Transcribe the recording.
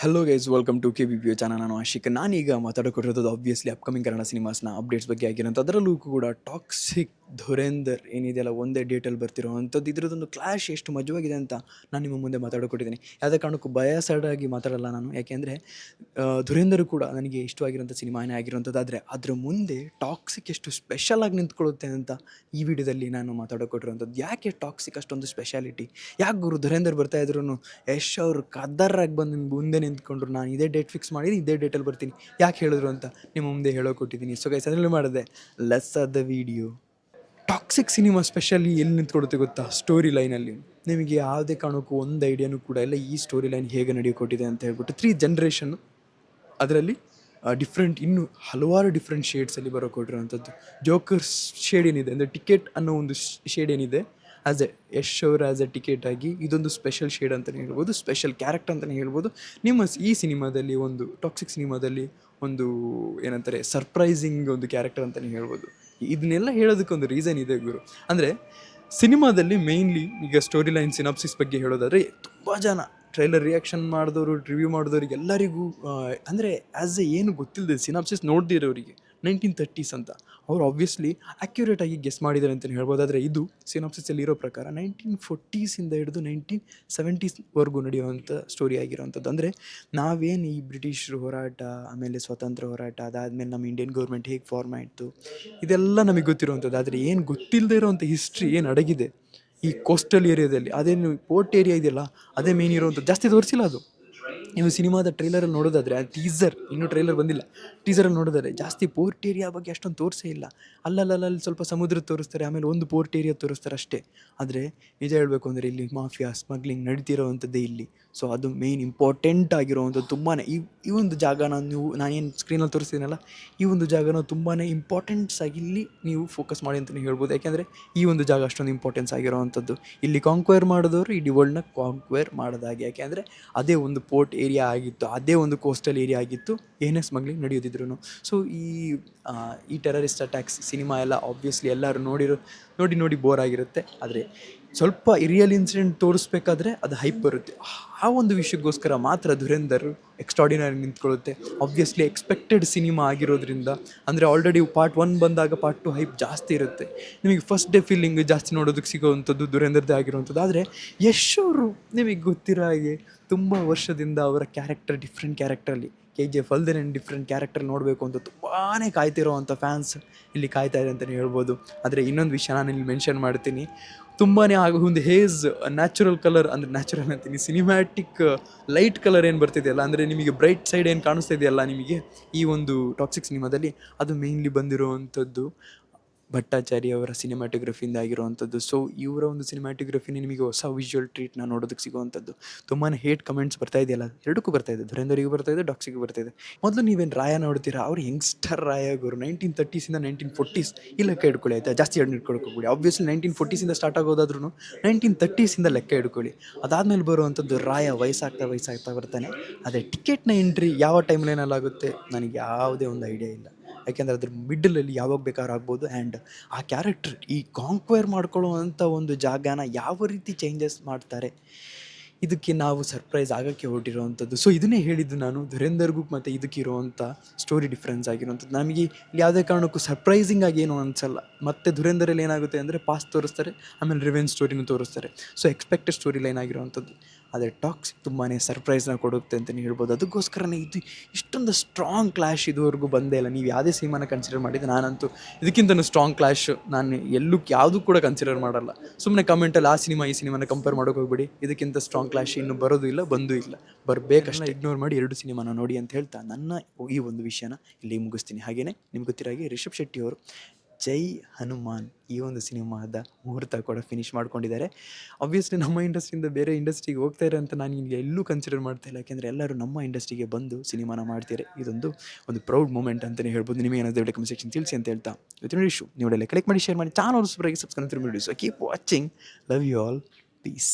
Hello guys, welcome to KBPO channel. ನಾನು ಆಶಿಕ್. ನಾನೀಗ ಮಾತಾಡೋಕೊಟ್ಟಿರೋದು ಆಬ್ವಿಯಸ್ಲಿ ಅಪ್ಕಮಿಂಗ್ ಕನ್ನಡ ಸಿನಿಮಾಸ್ನ ಅಪ್ಡೇಟ್ಸ್ ಬಗ್ಗೆ ಆಗಿರೋಂಥ. ಅದರಲ್ಲೂ ಕೂಡ ಟಾಕ್ಸಿಕ್ ಧುರೇಂದರ್ ಏನಿದೆಯಲ್ಲ, ಒಂದೇ ಡೇಟಲ್ಲಿ ಬರ್ತಿರೋ ಅಂಥದ್ದು. ಇದರದೊಂದು ಕ್ಲಾಶ್ ಎಷ್ಟು ಮಜವಾಗಿದೆ ಅಂತ ನಾನು ನಿಮ್ಮ ಮುಂದೆ ಮಾತಾಡೋಕೊಟ್ಟಿದ್ದೀನಿ. ಯಾವುದೇ ಕಾರಣಕ್ಕೂ ಬಯಾಸಡ್ ಆಗಿ ಮಾತಾಡಲ್ಲ ನಾನು, ಯಾಕೆಂದರೆ ಧುರೇಂದರ್ ಕೂಡ ನನಗೆ ಇಷ್ಟವಾಗಿರೋಂಥ ಸಿನಿಮಾನೇ ಆಗಿರೋಂಥದ್ದು. ಆದರೆ ಅದರ ಮುಂದೆ ಟಾಕ್ಸಿಕ್ ಎಷ್ಟು ಸ್ಪೆಷಲ್ ಆಗಿ ನಿಂತ್ಕೊಳ್ಳುತ್ತೆ ಅಂತ ಈ ವಿಡಿಯೋದಲ್ಲಿ ನಾನು ಮಾತಾಡೋಕೊಟ್ಟಿರೋಂಥದ್ದು. ಯಾಕೆ ಟಾಕ್ಸಿಕ್ ಅಷ್ಟೊಂದು ಸ್ಪೆಷಾಲಿಟಿ? ಯಾಕೆ ಗುರು ಧುರೇಂದರ್ ಬರ್ತಾ ಇದ್ರು ಯಶ್ ಅವರು ಕದರಾಗಿ ಬಂದು ಮುಂದೆ ನಿಂತ್ಕೊಂಡ್ರು, ನಾನು ಇದೇ ಡೇಟ್ ಫಿಕ್ಸ್ ಮಾಡಿದ್ದೀನಿ, ಇದೇ ಡೇಟಲ್ಲಿ ಬರ್ತೀನಿ, ಯಾಕೆ ಹೇಳಿದ್ರು ಅಂತ ನಿಮ್ಮ ಮುಂದೆ ಹೇಳೋಕೊಟ್ಟಿದ್ದೀನಿ. ಸೊ ಗೈಸ್, ಅದರಲ್ಲಿ ಮಾಡಿದೆ ಲೆಸ್ ಆದ the video. Toxic cinema specially ಎಲ್ಲಿ ನಿಂತ್ಕೊಡುತ್ತೆ ಗೊತ್ತಾ? ಸ್ಟೋರಿ ಲೈನಲ್ಲಿ. ನಿಮಗೆ ಯಾವುದೇ ಕಾರಣಕ್ಕೂ ಒಂದು ಐಡಿಯಾನೂ ಕೂಡ ಇಲ್ಲ ಈ ಸ್ಟೋರಿ ಲೈನ್ ಹೇಗೆ ನಡೆಯೋಕೊಟ್ಟಿದೆ ಅಂತ ಹೇಳ್ಬಿಟ್ಟು. 3 ಜನರೇಷನ್ನು, ಅದರಲ್ಲಿ ಡಿಫ್ರೆಂಟ್, ಇನ್ನೂ ಹಲವಾರು ಡಿಫ್ರೆಂಟ್ ಶೇಡ್ಸಲ್ಲಿ ಬರೋಕೊಟ್ಟಿರೋವಂಥದ್ದು. ಜೋಕರ್ ಶೇಡ್ ಏನಿದೆ ಅಂದರೆ ಟಿಕೆಟ್ ಅನ್ನೋ ಒಂದು ಶೇಡ್ ಏನಿದೆ, ಆ್ಯಸ್ ಎ ಯಶ್ ಅವರ್ ಆ್ಯಸ್ ಎ ಟಿಕೆಟ್ ಆಗಿ ಇದೊಂದು ಸ್ಪೆಷಲ್ ಶೇಡ್ ಅಂತಲೇ ಹೇಳ್ಬೋದು, ಸ್ಪೆಷಲ್ ಕ್ಯಾರೆಕ್ಟರ್ ಅಂತಲೇ ಹೇಳ್ಬೋದು. ನಿಮ್ಮ ಈ ಸಿನಿಮಾದಲ್ಲಿ, ಒಂದು ಟಾಕ್ಸಿಕ್ ಸಿನಿಮಾದಲ್ಲಿ ಒಂದು ಏನಂತಾರೆ ಸರ್ಪ್ರೈಸಿಂಗ್ ಒಂದು ಕ್ಯಾರೆಕ್ಟರ್ ಅಂತಲೇ ಹೇಳ್ಬೋದು. ಇದನ್ನೆಲ್ಲ ಹೇಳೋದಕ್ಕೊಂದು ರೀಸನ್ ಇದೆ ಗುರು. ಅಂದರೆ ಸಿನಿಮಾದಲ್ಲಿ ಮೇಯ್ನ್ಲಿ ಈಗ ಸ್ಟೋರಿ ಲೈನ್ ಸಿನಾಪ್ಸಿಸ್ ಬಗ್ಗೆ ಹೇಳೋದಾದರೆ, ತುಂಬ ಜನ ಟ್ರೈಲರ್ ರಿಯಾಕ್ಷನ್ ಮಾಡಿದವರು, ರಿವ್ಯೂ ಮಾಡಿದವ್ರಿಗೆ ಎಲ್ಲರಿಗೂ ಅಂದರೆ ಆ್ಯಸ್ ಎ ಏನು ಗೊತ್ತಿಲ್ಲದೆ ಸಿನಾಪ್ಸಿಸ್ ನೋಡ್ದಿರೋರಿಗೆ 1930s ಅಂತ ಅವ್ರು ಆಬ್ವಿಯಸ್ಲಿ ಆ್ಯಕ್ಯುರೇಟಾಗಿ ಗೆಸ್ ಮಾಡಿದ್ದಾರೆ ಅಂತಲೇ ಹೇಳ್ಬೋದು. ಆದರೆ ಇದು ಸಿನಾಪ್ಸಿಸಲ್ಲಿ ಇರೋ ಪ್ರಕಾರ 1940s ಹಿಡಿದು 1970s ನಡೆಯುವಂಥ ಸ್ಟೋರಿ ಆಗಿರೋವಂಥದ್ದು. ಅಂದರೆ ನಾವೇನು ಈ ಬ್ರಿಟಿಷರು ಹೋರಾಟ, ಆಮೇಲೆ ಸ್ವಾತಂತ್ರ್ಯ ಹೋರಾಟ, ಅದಾದಮೇಲೆ ನಮ್ಮ ಇಂಡಿಯನ್ ಗೌರ್ಮೆಂಟ್ ಹೇಗೆ ಫಾರ್ಮ್ ಆಯಿತು, ಇದೆಲ್ಲ ನಮಗೆ ಗೊತ್ತಿರುವಂಥದ್ದು. ಆದರೆ ಏನು ಗೊತ್ತಿಲ್ಲದೆ ಇರೋವಂಥ ಹಿಸ್ಟ್ರಿ ಏನು ಅಡಗಿದೆ ಈ ಕೋಸ್ಟಲ್ ಏರಿಯಾದಲ್ಲಿ, ಅದೇನು ಪೋರ್ಟ್ ಏರಿಯಾ ಇದೆಯಲ್ಲ, ಅದೇ ಮೇನ್ ಇರೋವಂಥದ್ದು. ಜಾಸ್ತಿ ತೋರಿಸಿಲ್ಲ ಅದು. ನೀವು ಸಿನಿಮಾದ ಟ್ರೈಲರಲ್ಲಿ ನೋಡೋದಾದರೆ, ಆ ಟೀಸರ್, ಇನ್ನೂ ಟ್ರೈಲರ್ ಬಂದಿಲ್ಲ, ಟೀಸರಲ್ಲಿ ನೋಡೋದಾದರೆ ಜಾಸ್ತಿ ಪೋರ್ಟ್ ಏರಿಯಾ ಬಗ್ಗೆ ಅಷ್ಟೊಂದು ತೋರಿಸೇ ಇಲ್ಲ. ಅಲ್ಲಲ್ಲಿ ಸ್ವಲ್ಪ ಸಮುದ್ರ ತೋರಿಸ್ತಾರೆ, ಆಮೇಲೆ ಒಂದು ಪೋರ್ಟ್ ಏರಿಯಾ ತೋರಿಸ್ತಾರೆ ಅಷ್ಟೇ. ಆದರೆ ನಿಜ ಹೇಳಬೇಕು ಅಂದರೆ ಇಲ್ಲಿ ಮಾಫಿಯಾ ಸ್ಮಗ್ಲಿಂಗ್ ನಡೀತಿರೋವಂಥದ್ದೇ ಇಲ್ಲಿ. ಸೊ ಅದು ಮೇಯ್ನ್ ಇಂಪಾರ್ಟೆಂಟ್ ಆಗಿರೋವಂಥದ್ದು. ತುಂಬಾ ಈ ಒಂದು ಜಾಗನ ನಾನೇನು ಸ್ಕ್ರೀನಲ್ಲಿ ತೋರಿಸ್ತೀನಲ್ಲ, ಈ ಒಂದು ಜಾಗನ ತುಂಬಾ ಇಂಪಾರ್ಟೆಂಟ್ಸ್ ಆಗಿ ಇಲ್ಲಿ ನೀವು ಫೋಕಸ್ ಮಾಡಿ ಅಂತಲೇ ಹೇಳ್ಬೋದು. ಯಾಕೆಂದರೆ ಈ ಒಂದು ಜಾಗ ಅಷ್ಟೊಂದು ಇಂಪಾರ್ಟೆನ್ಸ್ ಆಗಿರೋವಂಥದ್ದು. ಇಲ್ಲಿ ಕಾಂಕ್ವೇರ್ ಮಾಡಿದವರು ಇಡೀ ವರ್ಲ್ಡ್ನ ಕಾಂಕ್ವೇರ್ ಮಾಡೋದಾಗಿ, ಯಾಕೆಂದರೆ ಅದೇ ಒಂದು ಪೋರ್ಟ್ ಏರಿಯಾ ಆಗಿತ್ತು, ಅದೇ ಒಂದು ಕೋಸ್ಟಲ್ ಏರಿಯಾ ಆಗಿತ್ತು, ಏನೇ ಸ್ಮಗ್ಲಿಂಗ್ ನಡೆಯೋದಿದ್ರು. ಸೊ ಈ ಟೆರರಿಸ್ಟ್ ಅಟ್ಯಾಕ್ಸ್ ಸಿನಿಮಾ ಎಲ್ಲ ಆಬ್ವಿಯಸ್ಲಿ ಎಲ್ಲರೂ ನೋಡಿ ಬೋರ್ ಆಗಿರುತ್ತೆ. ಆದರೆ ಸ್ವಲ್ಪ ರಿಯಲ್ ಇನ್ಸಿಡೆಂಟ್ ತೋರಿಸ್ಬೇಕಾದ್ರೆ ಅದು ಹೈಪ್ ಬರುತ್ತೆ. ಆ ಒಂದು ವಿಷಯಕ್ಕೋಸ್ಕರ ಮಾತ್ರ ಧುರೇಂದರ್ ಎಕ್ಸ್ಟ್ರಾಡಿನರಿ ನಿಂತ್ಕೊಳ್ಳುತ್ತೆ. ಆಬ್ವಿಯಸ್ಲಿ ಎಕ್ಸ್ಪೆಕ್ಟೆಡ್ ಸಿನಿಮಾ ಆಗಿರೋದ್ರಿಂದ, ಅಂದರೆ ಆಲ್ರೆಡಿ ಪಾರ್ಟ್ 1 ಬಂದಾಗ ಪಾರ್ಟ್ 2 ಹೈಪ್ ಜಾಸ್ತಿ ಇರುತ್ತೆ. ನಿಮಗೆ ಫಸ್ಟ್ ಡೇ ಫೀಲಿಂಗ್ ಜಾಸ್ತಿ ನೋಡೋದಕ್ಕೆ ಸಿಗೋವಂಥದ್ದು ಧುರೇಂದರ್ದೇ ಆಗಿರುವಂಥದ್ದು. ಆದರೆ ಯಶ್ ಅವರು ನಿಮಗೆ ಗೊತ್ತಿರೋ ಹಾಗೆ ತುಂಬ ವರ್ಷದಿಂದ ಅವರ ಕ್ಯಾರೆಕ್ಟರ್, ಡಿಫ್ರೆಂಟ್ ಕ್ಯಾರೆಕ್ಟ್ರಲ್ಲಿ, KGF ಅಲ್ಲದೆ ಡಿಫ್ರೆಂಟ್ ಕ್ಯಾರೆಕ್ಟರ್ ನೋಡಬೇಕು ಅಂತ ತುಂಬಾ ಕಾಯ್ತಿರೋವಂಥ ಫ್ಯಾನ್ಸ್ ಇಲ್ಲಿ ಕಾಯ್ತಾ ಇದೆ ಅಂತಲೇ ಹೇಳ್ಬೋದು. ಆದರೆ ಇನ್ನೊಂದು ವಿಷಯ ನಾನು ಇಲ್ಲಿ ಮೆನ್ಷನ್ ಮಾಡ್ತೀನಿ. ತುಂಬಾ ಒಂದು ಹೇಸ್ ನ್ಯಾಚುರಲ್ ಕಲರ್, ಅಂದರೆ ನ್ಯಾಚುರಲ್ ಅಂತೀನಿ, ಸಿನಿಮ್ಯಾಟಿಕ್ ಲೈಟ್ ಕಲರ್ ಏನು ಬರ್ತಿದೆಯಲ್ಲ, ಅಂದರೆ ನಿಮಗೆ ಬ್ರೈಟ್ ಸೈಡ್ ಏನು ಕಾಣಿಸ್ತಾ ಇದೆಯಲ್ಲ ನಿಮಗೆ ಈ ಒಂದು ಟಾಕ್ಸಿಕ್ ಸಿನಿಮಾದಲ್ಲಿ, ಅದು ಮೇಯ್ನ್ಲಿ ಬಂದಿರುವಂಥದ್ದು ಭಟ್ಟಾಚಾರ್ಯ ಅವರ ಸಿನಿಮ್ಯಾಟೋಗ್ರಫಿಯಿಂದ ಆಗಿರುವಂಥದ್ದು. ಸೊ ಇವರ ಒಂದು ಸಿನಿಮ್ಯಾಟೋಗ್ರಫಿನೇ ನಿಮಗೆ ಹೊಸ ವಿಜುವಲ್ ಟ್ರೀಟ್ನ ನೋಡೋದಕ್ಕೆ ಸಿಗುವಂಥದ್ದು. ತುಂಬಾ ಹೇಟ್ ಕಮೆಂಟ್ಸ್ ಬರ್ತಾ ಇದೆಯಲ್ಲ, ಎರಡಕ್ಕೂ ಬರ್ತಾ ಇದೆ, ಧುರೇಂದರಿಗೂ ಬರ್ತಾ ಇದೆ, ಟಾಕ್ಸಿಗೂ ಬರ್ತಾ ಇದೆ. ಮೊದಲು ನೀವೇನು ರಾಯ ನೋಡ್ತೀರಾ, ಅವ್ರು ಯಂಗ್ಸ್ಟರ್ ರಾಯ ಗುರು. 1930s 1940s ಈ ಲೆಕ್ಕ ಹಿಡ್ಕೊಳ್ಳಿ ಆಯಿತಾ, ಜಾಸ್ತಿ ಹಿಡ್ಕೊಳ್ಕೋಬಿಡಿ. ಆಬ್ವಿಯಸ್ಲಿ 1940s ಸ್ಟಾರ್ಟ್ ಆಗೋದಾದ್ರೂ 1930s ಲೆಕ್ಕ ಹಿಡ್ಕೊಳ್ಳಿ. ಅದಾದಮೇಲೆ ಬರುವಂಥದ್ದು ರಾಯ ವಯಸ್ಸಾಗ್ತಾ ಬರ್ತಾನೆ. ಅದೇ ಟಿಕೆಟ್ನ ಎಂಟ್ರಿ ಯಾವ ಟೈಮ್ಲೈನಲ್ಲಾಗುತ್ತೆ ನನಗೆ ಯಾವುದೇ ಒಂದು ಐಡಿಯಾ ಇಲ್ಲ. ಯಾಕೆಂದರೆ ಅದ್ರ ಮಿಡಲಲ್ಲಿ ಯಾವಾಗ ಬೇಕಾದ್ರೂ ಆಗ್ಬೋದು. ಆ್ಯಂಡ್ ಆ ಕ್ಯಾರೆಕ್ಟರ್ ಈ ಕಾಂಕ್ವೇರ್ ಮಾಡ್ಕೊಳ್ಳುವಂಥ ಒಂದು ಜಾಗನ ಯಾವ ರೀತಿ ಚೇಂಜಸ್ ಮಾಡ್ತಾರೆ, ಇದಕ್ಕೆ ನಾವು ಸರ್ಪ್ರೈಸ್ ಆಗೋಕ್ಕೆ ಹೊರಟಿರೋವಂಥದ್ದು. ಸೊ ಇದನ್ನೇ ಹೇಳಿದ್ದು ನಾನು, ಧುರೇಂದರ್ಗೂ ಮತ್ತು ಇದಕ್ಕೆ ಇರೋವಂಥ ಸ್ಟೋರಿ ಡಿಫ್ರೆನ್ಸ್ ಆಗಿರೋವಂಥದ್ದು. ನಮಗೆ ಯಾವುದೇ ಕಾರಣಕ್ಕೂ ಸರ್ಪ್ರೈಸಿಂಗ್ ಆಗಿ ಏನೂ ಅನಿಸಲ್ಲ. ಮತ್ತು ಧುರೇಂದರಲ್ಲಿ ಏನಾಗುತ್ತೆ ಅಂದರೆ ಪಾಸ್ಟ್ ತೋರಿಸ್ತಾರೆ, ಆಮೇಲೆ ರಿವೆಂಜ್ ಸ್ಟೋರಿನೂ ತೋರಿಸ್ತಾರೆ. ಸೊ ಎಕ್ಸ್ಪೆಕ್ಟೆಡ್ ಸ್ಟೋರಿ ಲೈನ್ ಆಗಿರೋವಂಥದ್ದು. ಆದರೆ ಟಾಕ್ಸಿಕ್ ತುಂಬಾ ಸರ್ಪ್ರೈಸ್ನ ಕೊಡುತ್ತೆ ಅಂತಲೇ ಹೇಳ್ಬೋದು. ಅದಕ್ಕೋಸ್ಕರನೇ ಇದು ಇಷ್ಟೊಂದು ಸ್ಟ್ರಾಂಗ್ ಕ್ಲಾಶ್ ಇದುವರೆಗೂ ಬಂದೇ ಇಲ್ಲ. ನೀವು ಯಾವುದೇ ಸಿನಿಮಾನ ಕನ್ಸಿಡರ್ ಮಾಡಿದ್ದು, ನಾನಂತೂ ಇದಕ್ಕಿಂತ ಸ್ಟ್ರಾಂಗ್ ಕ್ಲಾಶ್ ನಾನು ಯಾವುದೂ ಕೂಡ ಕನ್ಸಿಡರ್ ಮಾಡಲ್ಲ. ಸುಮ್ಮನೆ ಕಮೆಂಟಲ್ಲಿ ಆ ಸಿನಿಮಾ ಈ ಸಿನಿಮಾನ ಕಂಪೇರ್ ಮಾಡೋಕೆ ಹೋಗ್ಬಿಡಿ. ಇದಕ್ಕಿಂತ ಸ್ಟ್ರಾಂಗ್ ಕ್ಲಾಶ್ ಇನ್ನೂ ಬರೋದು ಇಲ್ಲ, ಬಂದೂ ಇಲ್ಲ, ಬರಬೇಕಷ್ಟೇ. ಇಗ್ನೋರ್ ಮಾಡಿ 2 ಸಿನಿಮಾನ ನೋಡಿ ಅಂತ ಹೇಳ್ತಾ ನನ್ನ ಈ ಒಂದು ವಿಷಯನ ಇಲ್ಲಿ ಮುಗಿಸ್ತೀನಿ. ಹಾಗೆಯೇ ನಿಮ್ಗೆ ಗೊತ್ತಿರೋ ಹಾಗೆ ರಿಷಬ್ ಶೆಟ್ಟಿ ಅವರು ಜೈ ಹನುಮಾನ್ ಈ ಒಂದು ಸಿನಿಮಾದ ಮುಹೂರ್ತ ಕೂಡ ಫಿನಿಷ್ ಮಾಡ್ಕೊಂಡಿದ್ದಾರೆ. ಆಬ್ವಿಯಸ್ಲಿ ನಮ್ಮ ಇಂಡಸ್ಟ್ರಿಯಿಂದ ಬೇರೆ ಇಂಡಸ್ಟ್ರಿಗೆ ಹೋಗ್ತಾರೆ ಅಂತ ನಾನು ಇಲ್ಲಿ ಎಲ್ಲೂ ಕನ್ಸಿಡರ್ ಮಾಡ್ತಾ ಇಲ್ಲ. ಯಾಕೆಂದರೆ ಎಲ್ಲರೂ ನಮ್ಮ ಇಂಡಸ್ಟ್ರಿಗೆ ಬಂದು ಸಿನಿಮಾನ ಮಾಡ್ತಾರೆ. ಒಂದು ಪ್ರೌಡ್ ಮೂಮೆಂಟ್ ಅಂತಲೇ ಹೇಳ್ಬೋದು. ನಿಮಗೆ ಏನಾದರೂ ಕಮೆಂಟ್ ಸೆಕ್ಷನ್ ತಿಳಿಸಿ ಅಂತ ಹೇಳ್ತಾ ಇವತ್ತಿನ ಇಶ್ಯೂ ನೀವು ಕ್ಲಿಕ್ ಮಾಡಿ, ಶೇರ್ ಮಾಡಿ, ಚಾನಲ್ ಸಬ್ಸ್ಕ್ರೈಬ್ ಮಾಡಿ. So keep watching. Love you all. Piece.